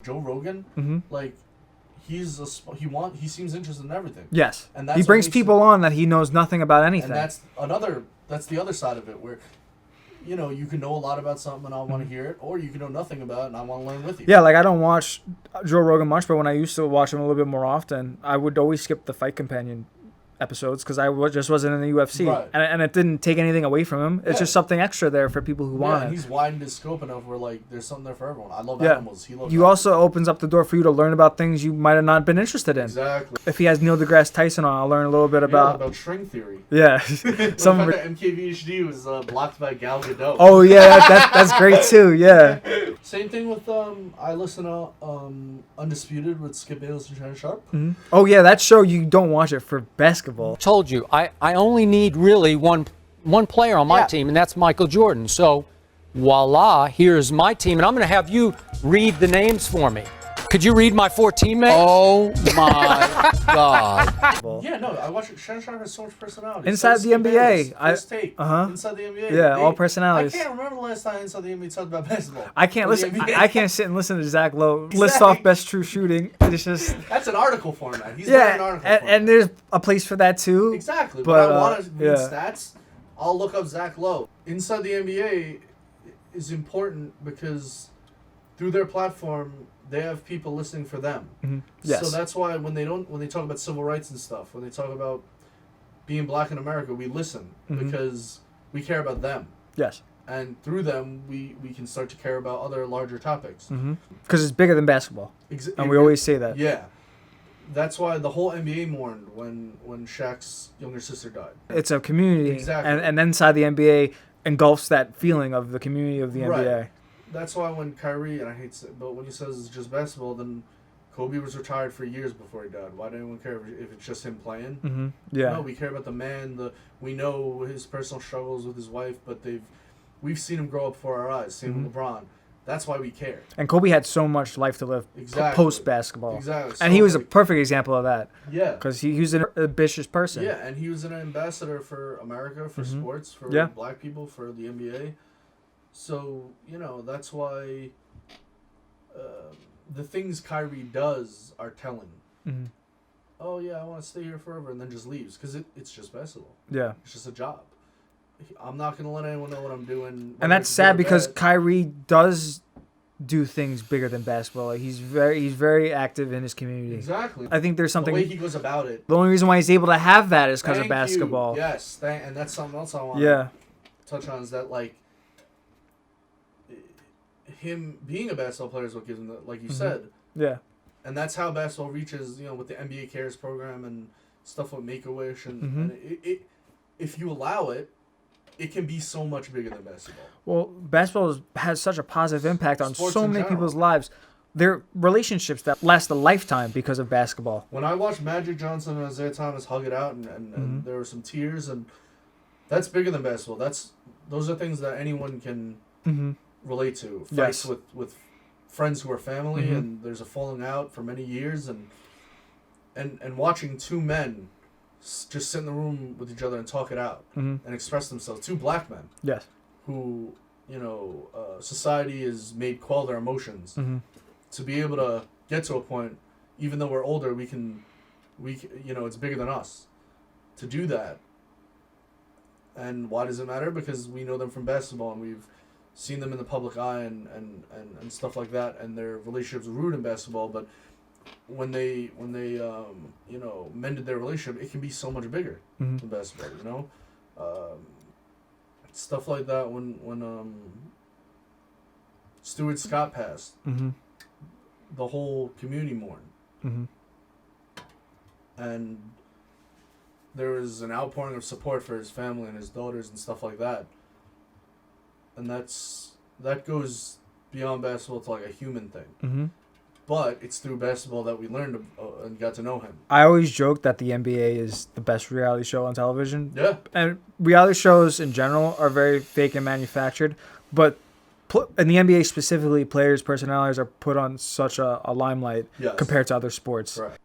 Joe Rogan, like he seems interested in everything. Yes, and that's he brings people on that he knows nothing about anything. And that's the other side of it, where you can know a lot about something and I want to hear it, or you can know nothing about it and I want to learn with you. Yeah, like I don't watch Joe Rogan much, but when I used to watch him a little bit more often, I would always skip the Fight Companion episodes because just wasn't in the UFC, right. and it didn't take anything away from him. It's just something extra there for people who want it. And he's widened his scope enough where like there's something there for everyone. I love animals. He loves you animals. also opens up the door for you to learn about things you might have not been interested in. Exactly. If he has Neil deGrasse Tyson on, I'll learn a little bit about string theory. Yeah, some MKBHD was blocked by Gal Gadot. Oh yeah, that's great too. Yeah. Same thing with I listen to Undisputed with Skip Bayless and Shannon Sharp. Mm-hmm. Oh yeah, that show you don't watch it for basketball. Told you, I only need really one player on my team, and that's Michael Jordan. So, voila, here's my team, and I'm going to have you read the names for me. Could you read my 4 teammates? Oh my God! Yeah, no, I watch it. Shannon Sharp has so much personality. Inside the NBA, First Take. Inside the NBA. All personalities. I can't remember the last time Inside the NBA talked about basketball. I can't listen. I can't sit and listen to Zach Lowe list off best true shooting. It's just that's an article format. He's an article format. And there's a place for that too. Exactly. But I want to read stats. I'll look up Zach Lowe. Inside the NBA is important because through their platform, they have people listening for them. Mm-hmm. Yes. So that's why when they talk about civil rights and stuff, when they talk about being black in America, we listen because we care about them. Yes. And through them, we can start to care about other larger topics. Because it's bigger than basketball. And we always say that. Yeah. That's why the whole NBA mourned when Shaq's younger sister died. It's a community. Exactly. And inside the NBA engulfs that feeling of the community of the NBA. That's why when Kyrie, and I hate to say it, but when he says it's just basketball, then Kobe was retired for years before he died. Why did anyone care if it's just him playing? Yeah. No, we care about the man. We know his personal struggles with his wife, but we've seen him grow up before our eyes. Same with LeBron. That's why we care. And Kobe had so much life to live post basketball. Exactly. And he was a perfect example of that. Yeah. Because he was an ambitious person. Yeah, and he was an ambassador for America, for sports, for black people, for the NBA. So, that's why the things Kyrie does are telling. Oh, yeah, I want to stay here forever, and then just leaves. Because it's just basketball. Yeah. It's just a job. I'm not going to let anyone know what I'm doing. And that's sad because Kyrie does do things bigger than basketball. Like he's very active in his community. Exactly. I think there's something. The way he goes about it. The only reason why he's able to have that is because of basketball. Yes, and that's something else I want to touch on is that, like, him being a basketball player is what gives him the, like you said. Yeah. And that's how basketball reaches, with the NBA Cares program and stuff with Make-A-Wish. And it, if you allow it, it can be so much bigger than basketball. Well, basketball has such a positive impact on sports so many people's lives. There are relationships that last a lifetime because of basketball. When I watched Magic Johnson and Isaiah Thomas hug it out and there were some tears, and that's bigger than basketball. Those are things that anyone can relate to. Fights with friends who are family and there's a falling out for many years and watching two men just sit in the room with each other and talk it out and express themselves. Two black men. Yes. Who, society has made quell their emotions. To be able to get to a point, even though we're older, we it's bigger than us. To do that. And why does it matter? Because we know them from basketball and we've seen them in the public eye and stuff like that, and their relationships were rude in basketball, but when they mended their relationship, it can be so much bigger than basketball, stuff like that when Stuart Scott passed, the whole community mourned, and there was an outpouring of support for his family and his daughters and stuff like that, and that goes beyond basketball to like a human thing. But it's through basketball that we learned and got to know him. I always joke that the NBA is the best reality show on television. Yeah. And reality shows in general are very fake and manufactured. But in the NBA specifically, players' personalities are put on such a limelight compared to other sports. Right.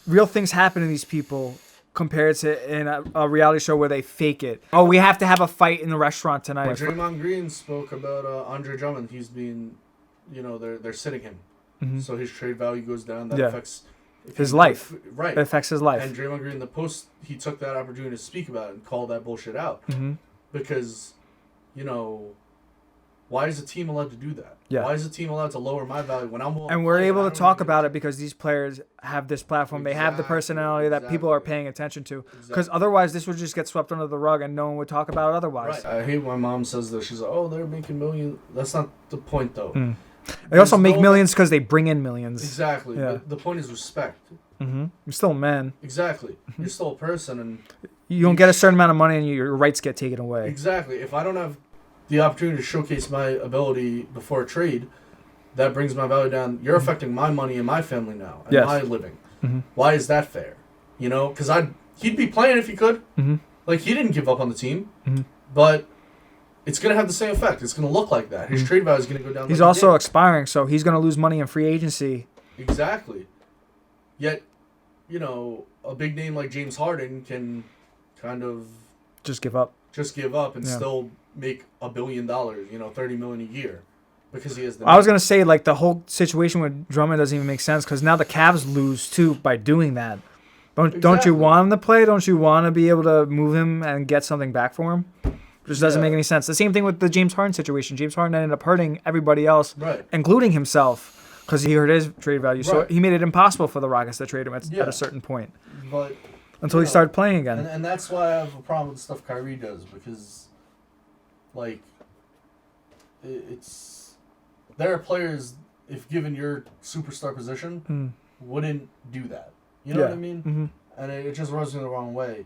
Real things happen to these people compared to in a reality show where they fake it. Oh, we have to have a fight in the restaurant tonight. When Draymond Green spoke about Andre Drummond, he's being, they're sitting him. so his trade value goes down. That affects his life. Right. It affects his life. And Draymond Green, in the post, he took that opportunity to speak about it and call that bullshit out. Because, you know, why is a team allowed to do that? Yeah. Why is a team allowed to lower my value when I'm willing and to we're play able and to talk about it because these players have this platform. They have the personality that people are paying attention to. Because otherwise, this would just get swept under the rug and no one would talk about it otherwise. Right. I hate when my mom says that. She's like, oh, they're making millions. That's not the point, though. They also make millions because they bring in millions. Exactly. Yeah. The point is respect. You're still a man. Exactly. You're still a person. And you don't get a certain amount of money and your rights get taken away. Exactly. If I don't have the opportunity to showcase my ability before a trade, that brings my value down. You're affecting my money and my family now and my living. Why is that fair? You know, because he'd be playing if he could. Like, he didn't give up on the team, but it's going to have the same effect. It's going to look like that. His trade value is going to go down. He's also expiring, so he's going to lose money in free agency. Exactly. Yet, you know, a big name like James Harden can kind of just give up and still make $1 billion, you know, $30 million a year because he has the. I was going to say, like, the whole situation with Drummond doesn't even make sense because now the Cavs lose too by doing that. Don't you want him to play? Don't you want to be able to move him and get something back for him? Just doesn't make any sense. The same thing with the James Harden situation. James Harden ended up hurting everybody else, including himself, because he hurt his trade value. So he made it impossible for the Rockets to trade him at a certain point. But until he started playing again. And that's why I have a problem with the stuff Kyrie does, because, like, it's there are players, if given your superstar position, wouldn't do that. You know what I mean? And it just rubs me the wrong way.